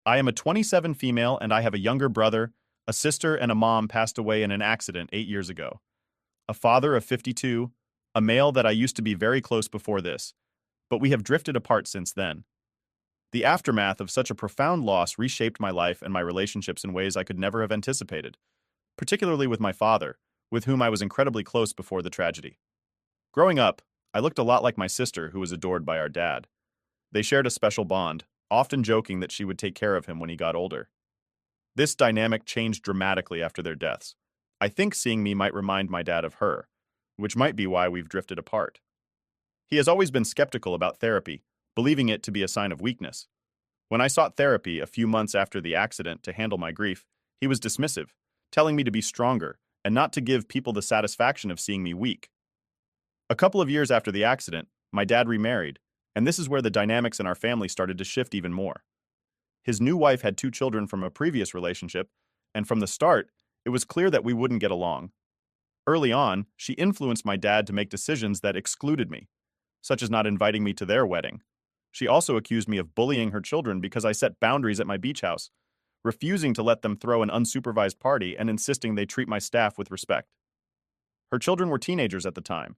I am a 27 female and I have a younger brother, a sister, and a mom passed away in an accident 8 years ago. A father of 52, a male that I used to be very close before this, but we have drifted apart since then. The aftermath of such a profound loss reshaped my life and my relationships in ways I could never have anticipated, particularly with my father, with whom I was incredibly close before the tragedy. Growing up, I looked a lot like my sister, who was adored by our dad. They shared a special bond, often joking that she would take care of him when he got older. This dynamic changed dramatically after their deaths. I think seeing me might remind my dad of her, which might be why we've drifted apart. He has always been skeptical about therapy, believing it to be a sign of weakness. When I sought therapy a few months after the accident to handle my grief, he was dismissive, telling me to be stronger and not to give people the satisfaction of seeing me weak. A couple of years after the accident, my dad remarried, and this is where the dynamics in our family started to shift even more. His new wife had two children from a previous relationship, and from the start, it was clear that we wouldn't get along. Early on, she influenced my dad to make decisions that excluded me, such as not inviting me to their wedding. She also accused me of bullying her children because I set boundaries at my beach house, refusing to let them throw an unsupervised party and insisting they treat my staff with respect. Her children were teenagers at the time,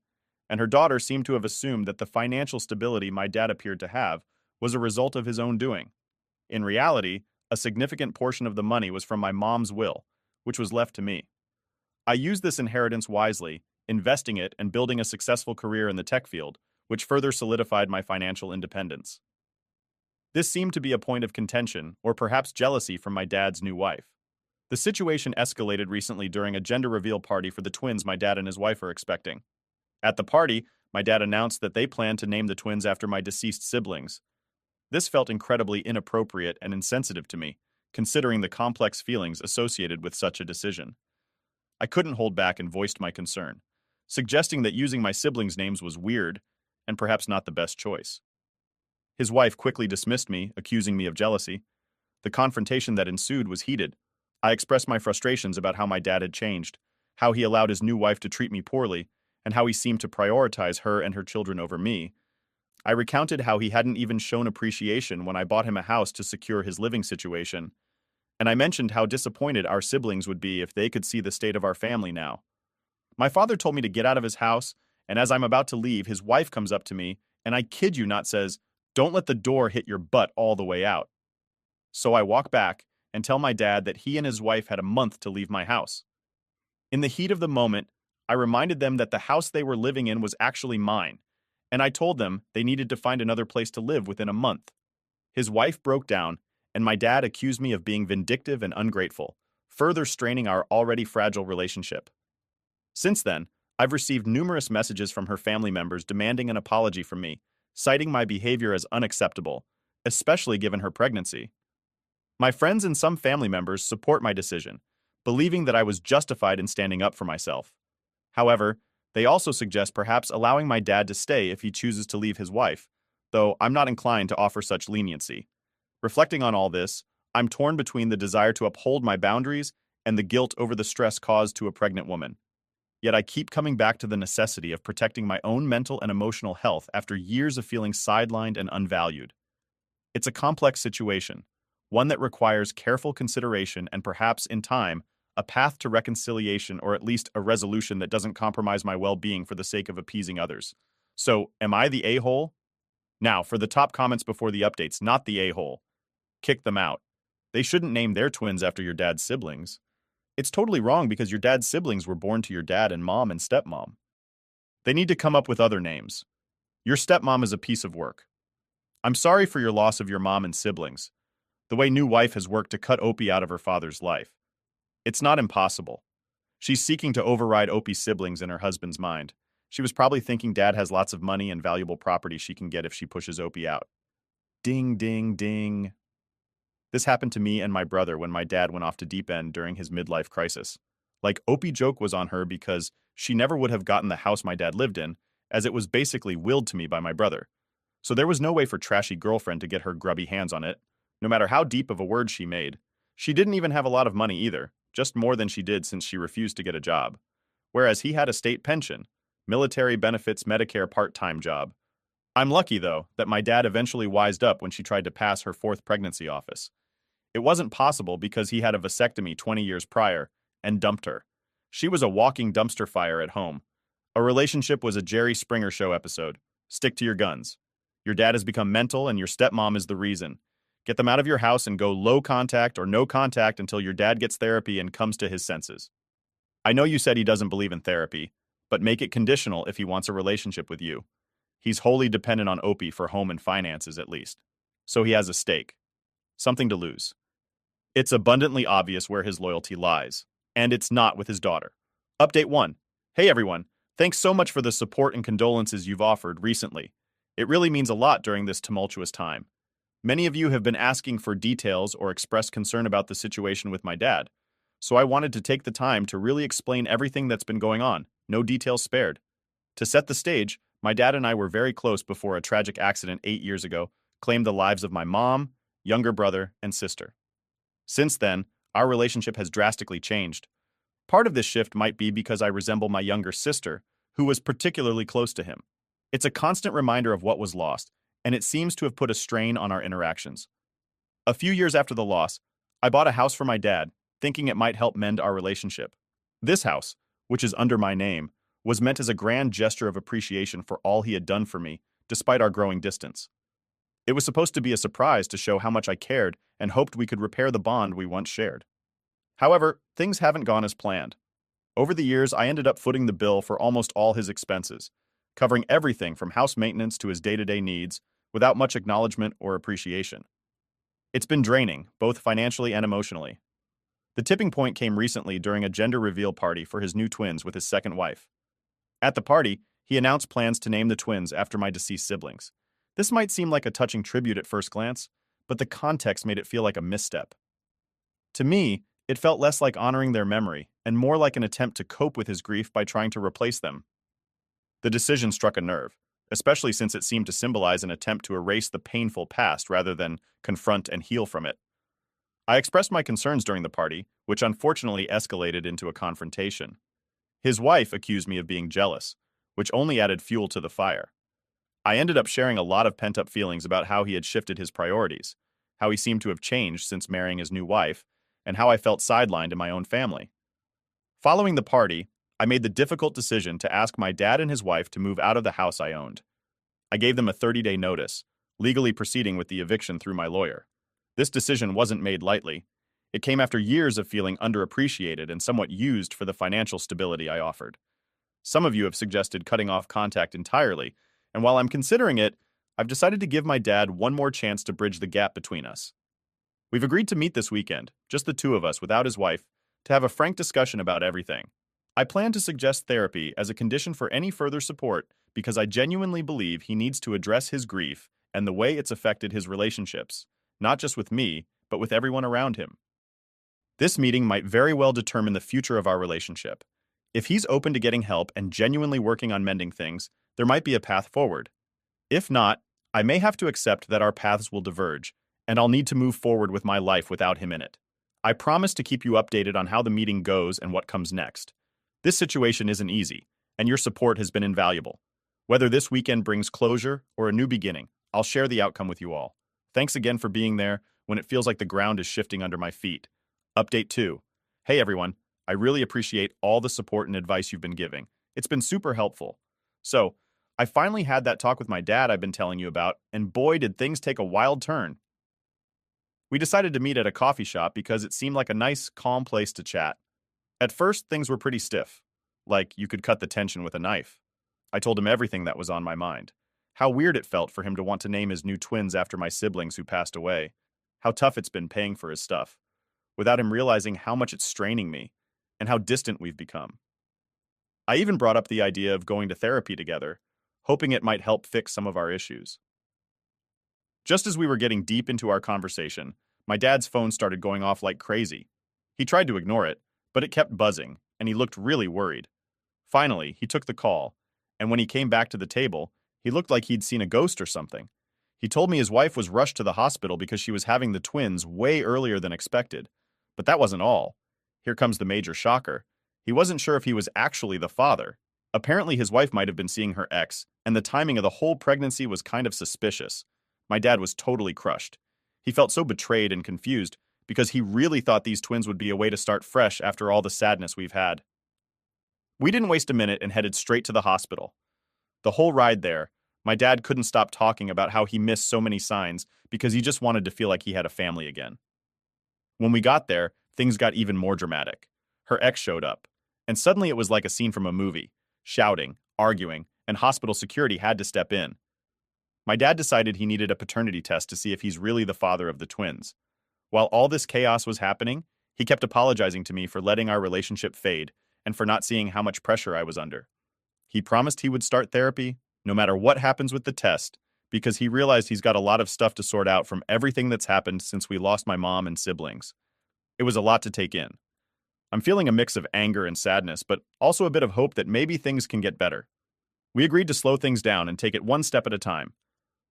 and her daughter seemed to have assumed that the financial stability my dad appeared to have was a result of his own doing. In reality, a significant portion of the money was from my mom's will, which was left to me. I used this inheritance wisely, investing it and building a successful career in the tech field, which further solidified my financial independence. This seemed to be a point of contention, or perhaps jealousy from my dad's new wife. The situation escalated recently during a gender reveal party for the twins my dad and his wife are expecting. At the party, my dad announced that they planned to name the twins after my deceased siblings. This felt incredibly inappropriate and insensitive to me, considering the complex feelings associated with such a decision. I couldn't hold back and voiced my concern, suggesting that using my siblings' names was weird and perhaps not the best choice. His wife quickly dismissed me, accusing me of jealousy. The confrontation that ensued was heated. I expressed my frustrations about how my dad had changed, how he allowed his new wife to treat me poorly, and how he seemed to prioritize her and her children over me. I recounted how he hadn't even shown appreciation when I bought him a house to secure his living situation, and I mentioned how disappointed our siblings would be if they could see the state of our family now. My father told me to get out of his house, and as I'm about to leave, his wife comes up to me, and I kid you not says, "Don't let the door hit your butt all the way out." So I walk back and tell my dad that he and his wife had a month to leave my house. In the heat of the moment, I reminded them that the house they were living in was actually mine, and I told them they needed to find another place to live within a month. His wife broke down, and my dad accused me of being vindictive and ungrateful, further straining our already fragile relationship. Since then, I've received numerous messages from her family members demanding an apology from me, citing my behavior as unacceptable, especially given her pregnancy. My friends and some family members support my decision, believing that I was justified in standing up for myself. However, they also suggest perhaps allowing my dad to stay if he chooses to leave his wife, though I'm not inclined to offer such leniency. Reflecting on all this, I'm torn between the desire to uphold my boundaries and the guilt over the stress caused to a pregnant woman. Yet I keep coming back to the necessity of protecting my own mental and emotional health after years of feeling sidelined and unvalued. It's a complex situation, one that requires careful consideration and perhaps, in time, a path to reconciliation or at least a resolution that doesn't compromise my well-being for the sake of appeasing others. So, am I the a-hole? Now, for the top comments before the updates, not the a-hole. Kick them out. They shouldn't name their twins after your dad's siblings. It's totally wrong because your dad's siblings were born to your dad and mom and stepmom. They need to come up with other names. Your stepmom is a piece of work. I'm sorry for your loss of your mom and siblings. The way new wife has worked to cut Opie out of her father's life. It's not impossible. She's seeking to override Opie's siblings in her husband's mind. She was probably thinking dad has lots of money and valuable property she can get if she pushes Opie out. Ding, ding, ding. This happened to me and my brother when my dad went off to deep end during his midlife crisis. Like, Opie joke was on her because she never would have gotten the house my dad lived in, as it was basically willed to me by my brother. So there was no way for trashy girlfriend to get her grubby hands on it, no matter how deep of a word she made. She didn't even have a lot of money either, just more than she did since she refused to get a job. Whereas he had a state pension, military benefits, Medicare part-time job. I'm lucky, though, that my dad eventually wised up when she tried to pass her fourth pregnancy office. It wasn't possible because he had a vasectomy 20 years prior and dumped her. She was a walking dumpster fire at home. A relationship was a Jerry Springer Show episode. Stick to your guns. Your dad has become mental and your stepmom is the reason. Get them out of your house and go low contact or no contact until your dad gets therapy and comes to his senses. I know you said he doesn't believe in therapy, but make it conditional if he wants a relationship with you. He's wholly dependent on Opie for home and finances at least. So he has a stake. Something to lose. It's abundantly obvious where his loyalty lies, and it's not with his daughter. Update 1. Hey everyone, thanks so much for the support and condolences you've offered recently. It really means a lot during this tumultuous time. Many of you have been asking for details or expressed concern about the situation with my dad, so I wanted to take the time to really explain everything that's been going on, no details spared. To set the stage, my dad and I were very close before a tragic accident 8 years ago claimed the lives of my mom, younger brother, and sister. Since then, our relationship has drastically changed. Part of this shift might be because I resemble my younger sister, who was particularly close to him. It's a constant reminder of what was lost, and it seems to have put a strain on our interactions. A few years after the loss, I bought a house for my dad, thinking it might help mend our relationship. This house, which is under my name, was meant as a grand gesture of appreciation for all he had done for me, despite our growing distance. It was supposed to be a surprise to show how much I cared and hoped we could repair the bond we once shared. However, things haven't gone as planned. Over the years, I ended up footing the bill for almost all his expenses, covering everything from house maintenance to his day-to-day needs, without much acknowledgement or appreciation. It's been draining, both financially and emotionally. The tipping point came recently during a gender reveal party for his new twins with his second wife. At the party, he announced plans to name the twins after my deceased siblings. This might seem like a touching tribute at first glance, but the context made it feel like a misstep. To me, it felt less like honoring their memory and more like an attempt to cope with his grief by trying to replace them. The decision struck a nerve, especially since it seemed to symbolize an attempt to erase the painful past rather than confront and heal from it. I expressed my concerns during the party, which unfortunately escalated into a confrontation. His wife accused me of being jealous, which only added fuel to the fire. I ended up sharing a lot of pent-up feelings about how he had shifted his priorities, how he seemed to have changed since marrying his new wife, and how I felt sidelined in my own family. Following the party, I made the difficult decision to ask my dad and his wife to move out of the house I owned. I gave them a 30-day notice, legally proceeding with the eviction through my lawyer. This decision wasn't made lightly. It came after years of feeling underappreciated and somewhat used for the financial stability I offered. Some of you have suggested cutting off contact entirely, and while I'm considering it, I've decided to give my dad one more chance to bridge the gap between us. We've agreed to meet this weekend, just the two of us without his wife, to have a frank discussion about everything. I plan to suggest therapy as a condition for any further support because I genuinely believe he needs to address his grief and the way it's affected his relationships, not just with me, but with everyone around him. This meeting might very well determine the future of our relationship. If he's open to getting help and genuinely working on mending things, there might be a path forward. If not, I may have to accept that our paths will diverge, and I'll need to move forward with my life without him in it. I promise to keep you updated on how the meeting goes and what comes next. This situation isn't easy, and your support has been invaluable. Whether this weekend brings closure or a new beginning, I'll share the outcome with you all. Thanks again for being there when it feels like the ground is shifting under my feet. Update 2. Hey everyone, I really appreciate all the support and advice you've been giving. It's been super helpful. So, I finally had that talk with my dad I've been telling you about, and boy did things take a wild turn. We decided to meet at a coffee shop because it seemed like a nice, calm place to chat. At first, things were pretty stiff, like you could cut the tension with a knife. I told him everything that was on my mind. How weird it felt for him to want to name his new twins after my siblings who passed away. How tough it's been paying for his stuff, without him realizing how much it's straining me, and how distant we've become. I even brought up the idea of going to therapy together, hoping it might help fix some of our issues. Just as we were getting deep into our conversation, my dad's phone started going off like crazy. He tried to ignore it, but it kept buzzing, and he looked really worried. Finally, he took the call, and when he came back to the table, he looked like he'd seen a ghost or something. He told me his wife was rushed to the hospital because she was having the twins way earlier than expected. But that wasn't all. Here comes the major shocker. He wasn't sure if he was actually the father. Apparently his wife might have been seeing her ex, and the timing of the whole pregnancy was kind of suspicious. My dad was totally crushed. He felt so betrayed and confused because he really thought these twins would be a way to start fresh after all the sadness we've had. We didn't waste a minute and headed straight to the hospital. The whole ride there, my dad couldn't stop talking about how he missed so many signs because he just wanted to feel like he had a family again. When we got there, things got even more dramatic. Her ex showed up, and suddenly it was like a scene from a movie, shouting, arguing, and hospital security had to step in. My dad decided he needed a paternity test to see if he's really the father of the twins. While all this chaos was happening, he kept apologizing to me for letting our relationship fade and for not seeing how much pressure I was under. He promised he would start therapy, no matter what happens with the test, because he realized he's got a lot of stuff to sort out from everything that's happened since we lost my mom and siblings. It was a lot to take in. I'm feeling a mix of anger and sadness, but also a bit of hope that maybe things can get better. We agreed to slow things down and take it one step at a time.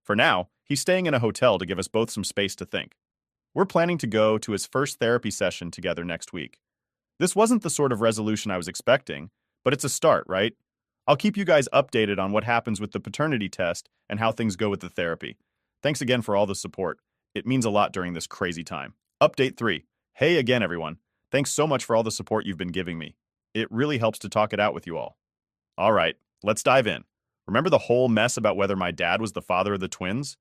For now, he's staying in a hotel to give us both some space to think. We're planning to go to his first therapy session together next week. This wasn't the sort of resolution I was expecting, but it's a start, right? I'll keep you guys updated on what happens with the paternity test and how things go with the therapy. Thanks again for all the support. It means a lot during this crazy time. Update 3. Hey again, everyone. Thanks so much for all the support you've been giving me. It really helps to talk it out with you all. All right, let's dive in. Remember the whole mess about whether my dad was the father of the twins?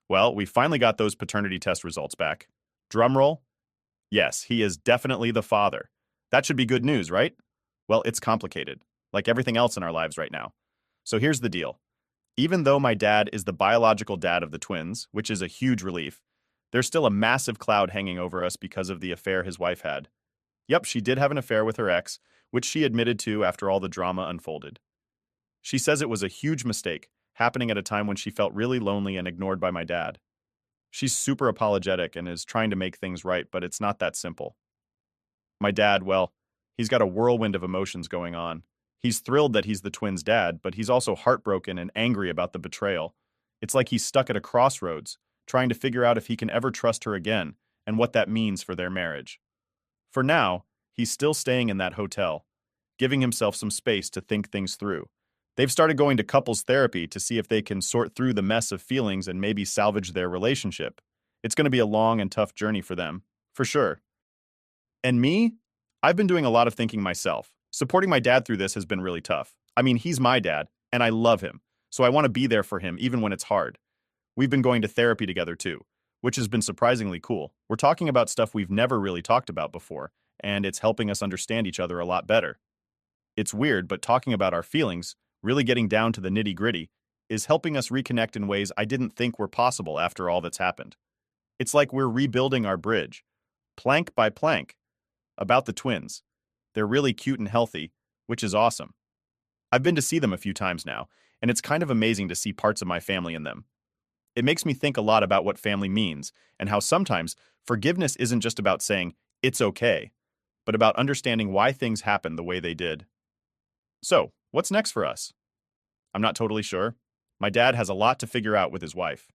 Well, we finally got those paternity test results back. Drumroll? Yes, he is definitely the father. That should be good news, right? Well, it's complicated, like everything else in our lives right now. So here's the deal. Even though my dad is the biological dad of the twins, which is a huge relief, there's still a massive cloud hanging over us because of the affair his wife had. Yep, she did have an affair with her ex, which she admitted to after all the drama unfolded. She says it was a huge mistake, happening at a time when she felt really lonely and ignored by my dad. She's super apologetic and is trying to make things right, but it's not that simple. My dad, well, he's got a whirlwind of emotions going on. He's thrilled that he's the twins' dad, but he's also heartbroken and angry about the betrayal. It's like he's stuck at a crossroads, trying to figure out if he can ever trust her again and what that means for their marriage. For now, he's still staying in that hotel, giving himself some space to think things through. They've started going to couples therapy to see if they can sort through the mess of feelings and maybe salvage their relationship. It's going to be a long and tough journey for them, for sure. And me? I've been doing a lot of thinking myself. Supporting my dad through this has been really tough. I mean, he's my dad, and I love him, so I want to be there for him even when it's hard. We've been going to therapy together too, which has been surprisingly cool. We're talking about stuff we've never really talked about before, and it's helping us understand each other a lot better. It's weird, but talking about our feelings, really getting down to the nitty-gritty, is helping us reconnect in ways I didn't think were possible after all that's happened. It's like we're rebuilding our bridge, plank by plank. About the twins. They're really cute and healthy, which is awesome. I've been to see them a few times now, and it's kind of amazing to see parts of my family in them. It makes me think a lot about what family means and how sometimes forgiveness isn't just about saying, it's okay, but about understanding why things happened the way they did. So, what's next for us? I'm not totally sure. My dad has a lot to figure out with his wife.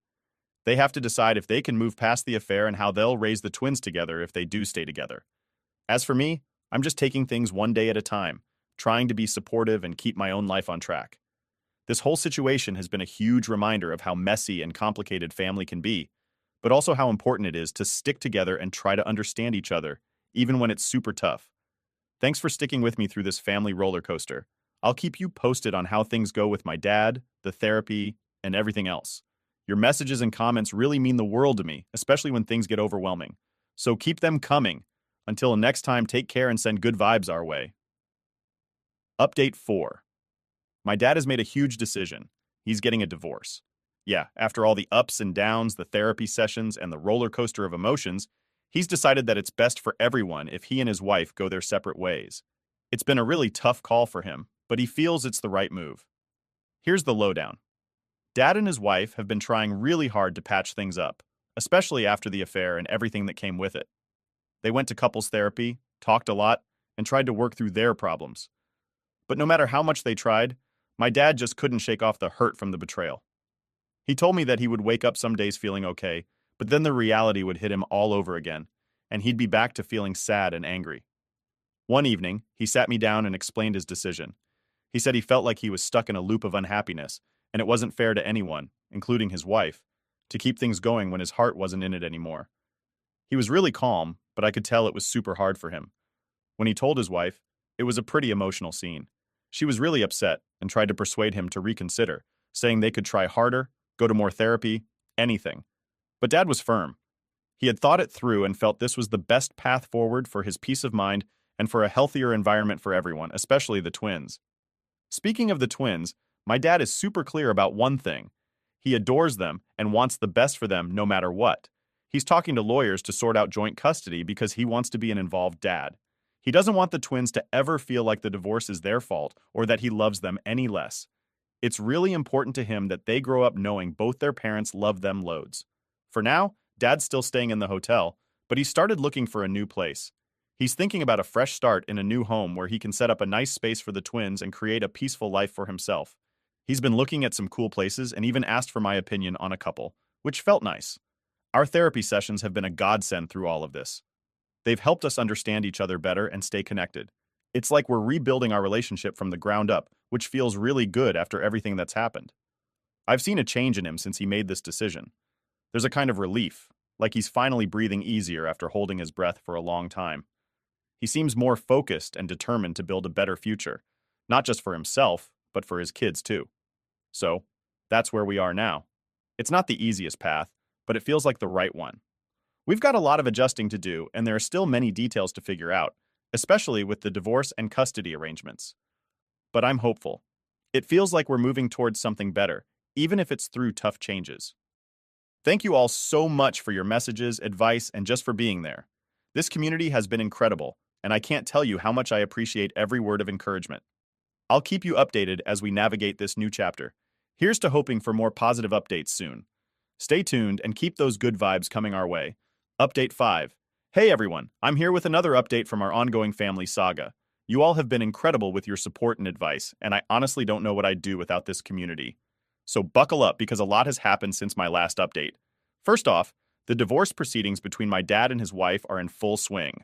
They have to decide if they can move past the affair and how they'll raise the twins together if they do stay together. As for me, I'm just taking things one day at a time, trying to be supportive and keep my own life on track. This whole situation has been a huge reminder of how messy and complicated family can be, but also how important it is to stick together and try to understand each other, even when it's super tough. Thanks for sticking with me through this family roller coaster. I'll keep you posted on how things go with my dad, the therapy, and everything else. Your messages and comments really mean the world to me, especially when things get overwhelming. So keep them coming. Until next time, take care and send good vibes our way. Update 4. My dad has made a huge decision. He's getting a divorce. Yeah, after all the ups and downs, the therapy sessions, and the roller coaster of emotions, he's decided that it's best for everyone if he and his wife go their separate ways. It's been a really tough call for him, but he feels it's the right move. Here's the lowdown. Dad and his wife have been trying really hard to patch things up, especially after the affair and everything that came with it. They went to couples therapy, talked a lot, and tried to work through their problems. But no matter how much they tried, my dad just couldn't shake off the hurt from the betrayal. He told me that he would wake up some days feeling okay, but then the reality would hit him all over again, and he'd be back to feeling sad and angry. One evening, he sat me down and explained his decision. He said he felt like he was stuck in a loop of unhappiness, and it wasn't fair to anyone, including his wife, to keep things going when his heart wasn't in it anymore. He was really calm, but I could tell it was super hard for him. When he told his wife, it was a pretty emotional scene. She was really upset and tried to persuade him to reconsider, saying they could try harder, go to more therapy, anything. But Dad was firm. He had thought it through and felt this was the best path forward for his peace of mind and for a healthier environment for everyone, especially the twins. Speaking of the twins, my dad is super clear about one thing. He adores them and wants the best for them no matter what. He's talking to lawyers to sort out joint custody because he wants to be an involved dad. He doesn't want the twins to ever feel like the divorce is their fault or that he loves them any less. It's really important to him that they grow up knowing both their parents love them loads. For now, Dad's still staying in the hotel, but he started looking for a new place. He's thinking about a fresh start in a new home where he can set up a nice space for the twins and create a peaceful life for himself. He's been looking at some cool places and even asked for my opinion on a couple, which felt nice. Our therapy sessions have been a godsend through all of this. They've helped us understand each other better and stay connected. It's like we're rebuilding our relationship from the ground up, which feels really good after everything that's happened. I've seen a change in him since he made this decision. There's a kind of relief, like he's finally breathing easier after holding his breath for a long time. He seems more focused and determined to build a better future, not just for himself, but for his kids too. So, that's where we are now. It's not the easiest path, but it feels like the right one. We've got a lot of adjusting to do, and there are still many details to figure out, especially with the divorce and custody arrangements. But I'm hopeful. It feels like we're moving towards something better, even if it's through tough changes. Thank you all so much for your messages, advice, and just for being there. This community has been incredible, and I can't tell you how much I appreciate every word of encouragement. I'll keep you updated as we navigate this new chapter. Here's to hoping for more positive updates soon. Stay tuned and keep those good vibes coming our way. Update 5. Hey everyone, I'm here with another update from our ongoing family saga. You all have been incredible with your support and advice, and I honestly don't know what I'd do without this community. So buckle up because a lot has happened since my last update. First off, the divorce proceedings between my dad and his wife are in full swing.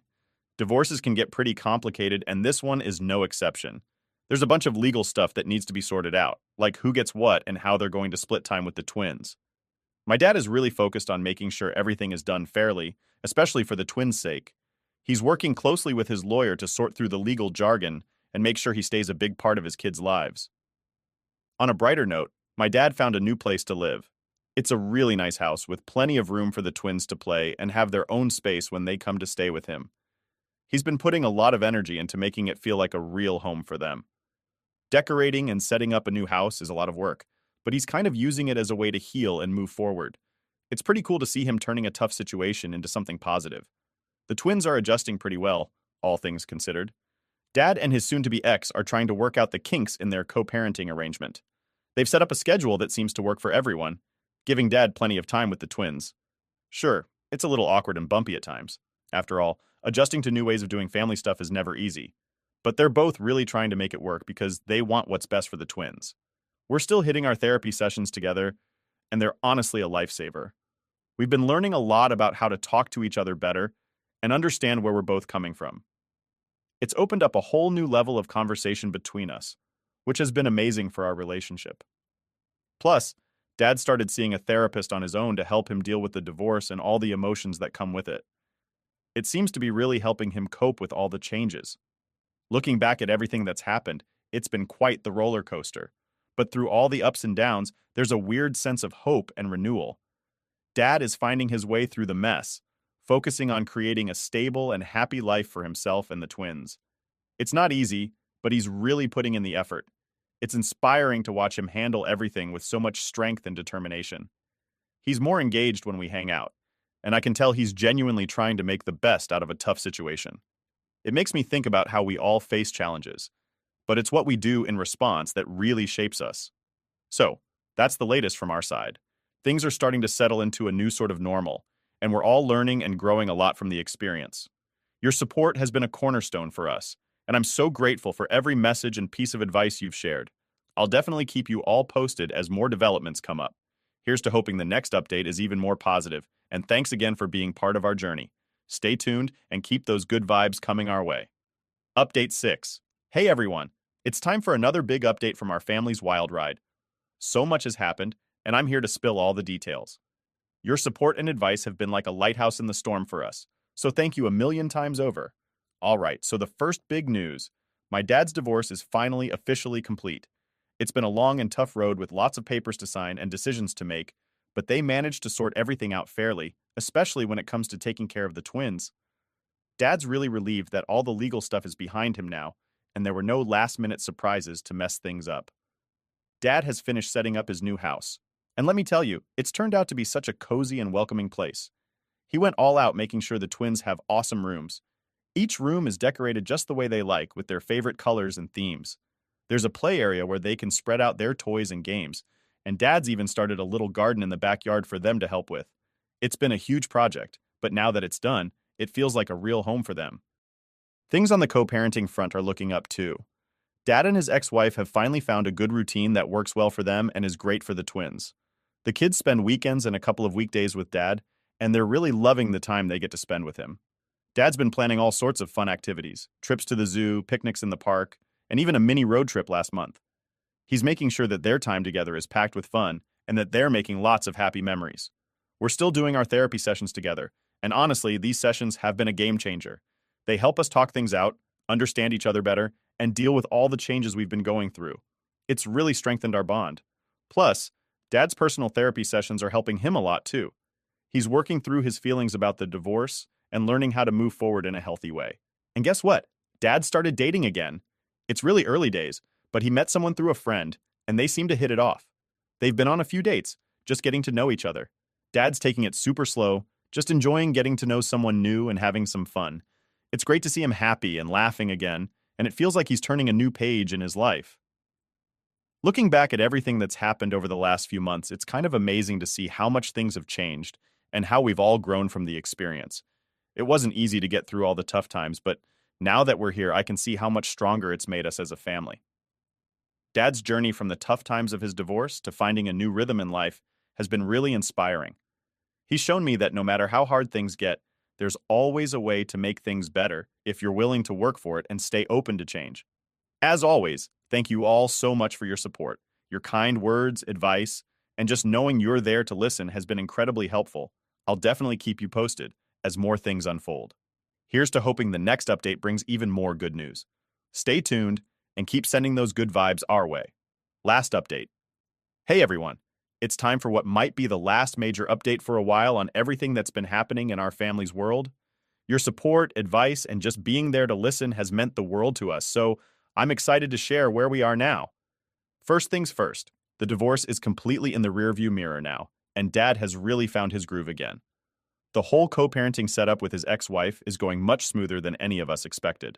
Divorces can get pretty complicated, and this one is no exception. There's a bunch of legal stuff that needs to be sorted out, like who gets what and how they're going to split time with the twins. My dad is really focused on making sure everything is done fairly, especially for the twins' sake. He's working closely with his lawyer to sort through the legal jargon and make sure he stays a big part of his kids' lives. On a brighter note, my dad found a new place to live. It's a really nice house with plenty of room for the twins to play and have their own space when they come to stay with him. He's been putting a lot of energy into making it feel like a real home for them. Decorating and setting up a new house is a lot of work, but he's kind of using it as a way to heal and move forward. It's pretty cool to see him turning a tough situation into something positive. The twins are adjusting pretty well, all things considered. Dad and his soon-to-be ex are trying to work out the kinks in their co-parenting arrangement. They've set up a schedule that seems to work for everyone, giving Dad plenty of time with the twins. Sure, it's a little awkward and bumpy at times. After all, adjusting to new ways of doing family stuff is never easy. But they're both really trying to make it work because they want what's best for the twins. We're still hitting our therapy sessions together, and they're honestly a lifesaver. We've been learning a lot about how to talk to each other better and understand where we're both coming from. It's opened up a whole new level of conversation between us, which has been amazing for our relationship. Plus, Dad started seeing a therapist on his own to help him deal with the divorce and all the emotions that come with it. It seems to be really helping him cope with all the changes. Looking back at everything that's happened, it's been quite the roller coaster. But through all the ups and downs, there's a weird sense of hope and renewal. Dad is finding his way through the mess, focusing on creating a stable and happy life for himself and the twins. It's not easy, but he's really putting in the effort. It's inspiring to watch him handle everything with so much strength and determination. He's more engaged when we hang out, and I can tell he's genuinely trying to make the best out of a tough situation. It makes me think about how we all face challenges, but it's what we do in response that really shapes us. So, that's the latest from our side. Things are starting to settle into a new sort of normal, and we're all learning and growing a lot from the experience. Your support has been a cornerstone for us, and I'm so grateful for every message and piece of advice you've shared. I'll definitely keep you all posted as more developments come up. Here's to hoping the next update is even more positive, and thanks again for being part of our journey. Stay tuned and keep those good vibes coming our way. Update 6. Hey everyone, it's time for another big update from our family's wild ride. So much has happened, and I'm here to spill all the details. Your support and advice have been like a lighthouse in the storm for us, so thank you a million times over. All right, so the first big news. My dad's divorce is finally officially complete. It's been a long and tough road with lots of papers to sign and decisions to make, but they managed to sort everything out fairly, especially when it comes to taking care of the twins. Dad's really relieved that all the legal stuff is behind him now, and there were no last-minute surprises to mess things up. Dad has finished setting up his new house. And let me tell you, it's turned out to be such a cozy and welcoming place. He went all out making sure the twins have awesome rooms. Each room is decorated just the way they like, with their favorite colors and themes. There's a play area where they can spread out their toys and games, and Dad's even started a little garden in the backyard for them to help with. It's been a huge project, but now that it's done, it feels like a real home for them. Things on the co-parenting front are looking up too. Dad and his ex-wife have finally found a good routine that works well for them and is great for the twins. The kids spend weekends and a couple of weekdays with Dad, and they're really loving the time they get to spend with him. Dad's been planning all sorts of fun activities, trips to the zoo, picnics in the park, and even a mini road trip last month. He's making sure that their time together is packed with fun and that they're making lots of happy memories. We're still doing our therapy sessions together, and honestly, these sessions have been a game changer. They help us talk things out, understand each other better, and deal with all the changes we've been going through. It's really strengthened our bond. Plus, Dad's personal therapy sessions are helping him a lot too. He's working through his feelings about the divorce and learning how to move forward in a healthy way. And guess what? Dad started dating again. It's really early days, but he met someone through a friend, and they seem to hit it off. They've been on a few dates, just getting to know each other. Dad's taking it super slow, just enjoying getting to know someone new and having some fun. It's great to see him happy and laughing again, and it feels like he's turning a new page in his life. Looking back at everything that's happened over the last few months, it's kind of amazing to see how much things have changed and how we've all grown from the experience. It wasn't easy to get through all the tough times, but now that we're here, I can see how much stronger it's made us as a family. Dad's journey from the tough times of his divorce to finding a new rhythm in life has been really inspiring. He's shown me that no matter how hard things get, there's always a way to make things better if you're willing to work for it and stay open to change. As always, thank you all so much for your support. Your kind words, advice, and just knowing you're there to listen has been incredibly helpful. I'll definitely keep you posted as more things unfold. Here's to hoping the next update brings even more good news. Stay tuned and keep sending those good vibes our way. Last update. Hey everyone, it's time for what might be the last major update for a while on everything that's been happening in our family's world. Your support, advice, and just being there to listen has meant the world to us, so I'm excited to share where we are now. First things first, the divorce is completely in the rearview mirror now, and Dad has really found his groove again. The whole co-parenting setup with his ex-wife is going much smoother than any of us expected.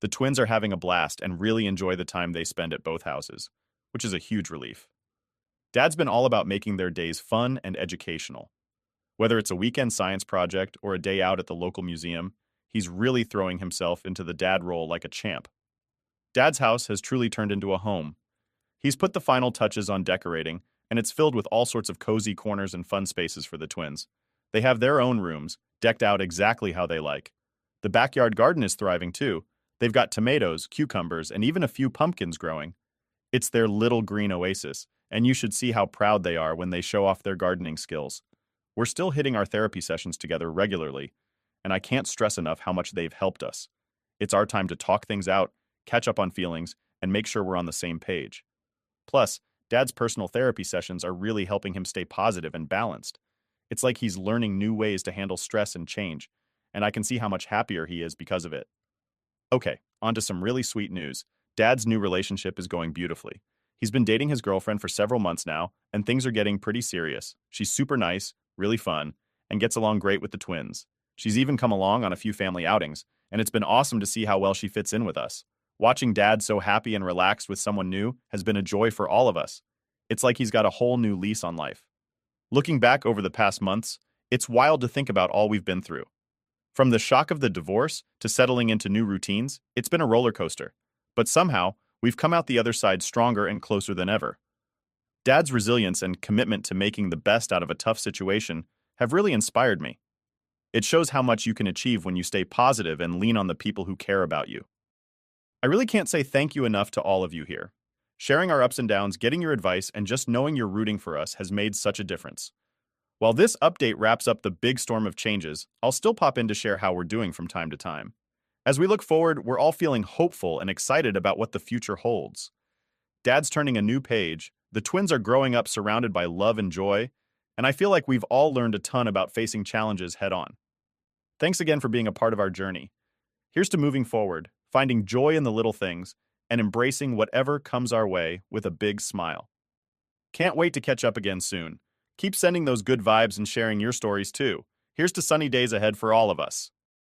The twins are having a blast and really enjoy the time they spend at both houses, which is a huge relief. Dad's been all about making their days fun and educational. Whether it's a weekend science project or a day out at the local museum, he's really throwing himself into the dad role like a champ. Dad's house has truly turned into a home. He's put the final touches on decorating, and it's filled with all sorts of cozy corners and fun spaces for the twins. They have their own rooms, decked out exactly how they like. The backyard garden is thriving too. They've got tomatoes, cucumbers, and even a few pumpkins growing. It's their little green oasis, and you should see how proud they are when they show off their gardening skills. We're still hitting our therapy sessions together regularly, and I can't stress enough how much they've helped us. It's our time to talk things out, catch up on feelings, and make sure we're on the same page. Plus, Dad's personal therapy sessions are really helping him stay positive and balanced. It's like he's learning new ways to handle stress and change, and I can see how much happier he is because of it. Okay, on to some really sweet news. Dad's new relationship is going beautifully. He's been dating his girlfriend for several months now, and things are getting pretty serious. She's super nice, really fun, and gets along great with the twins. She's even come along on a few family outings, and it's been awesome to see how well she fits in with us. Watching Dad so happy and relaxed with someone new has been a joy for all of us. It's like he's got a whole new lease on life. Looking back over the past months, it's wild to think about all we've been through. From the shock of the divorce to settling into new routines, it's been a roller coaster. But somehow, we've come out the other side stronger and closer than ever. Dad's resilience and commitment to making the best out of a tough situation have really inspired me. It shows how much you can achieve when you stay positive and lean on the people who care about you. I really can't say thank you enough to all of you here. Sharing our ups and downs, getting your advice, and just knowing you're rooting for us has made such a difference. While this update wraps up the big storm of changes, I'll still pop in to share how we're doing from time to time. As we look forward, we're all feeling hopeful and excited about what the future holds. Dad's turning a new page, the twins are growing up surrounded by love and joy, and I feel like we've all learned a ton about facing challenges head on. Thanks again for being a part of our journey. Here's to moving forward, finding joy in the little things, and embracing whatever comes our way with a big smile. Can't wait to catch up again soon. Keep sending those good vibes and sharing your stories too. Here's to sunny days ahead for all of us.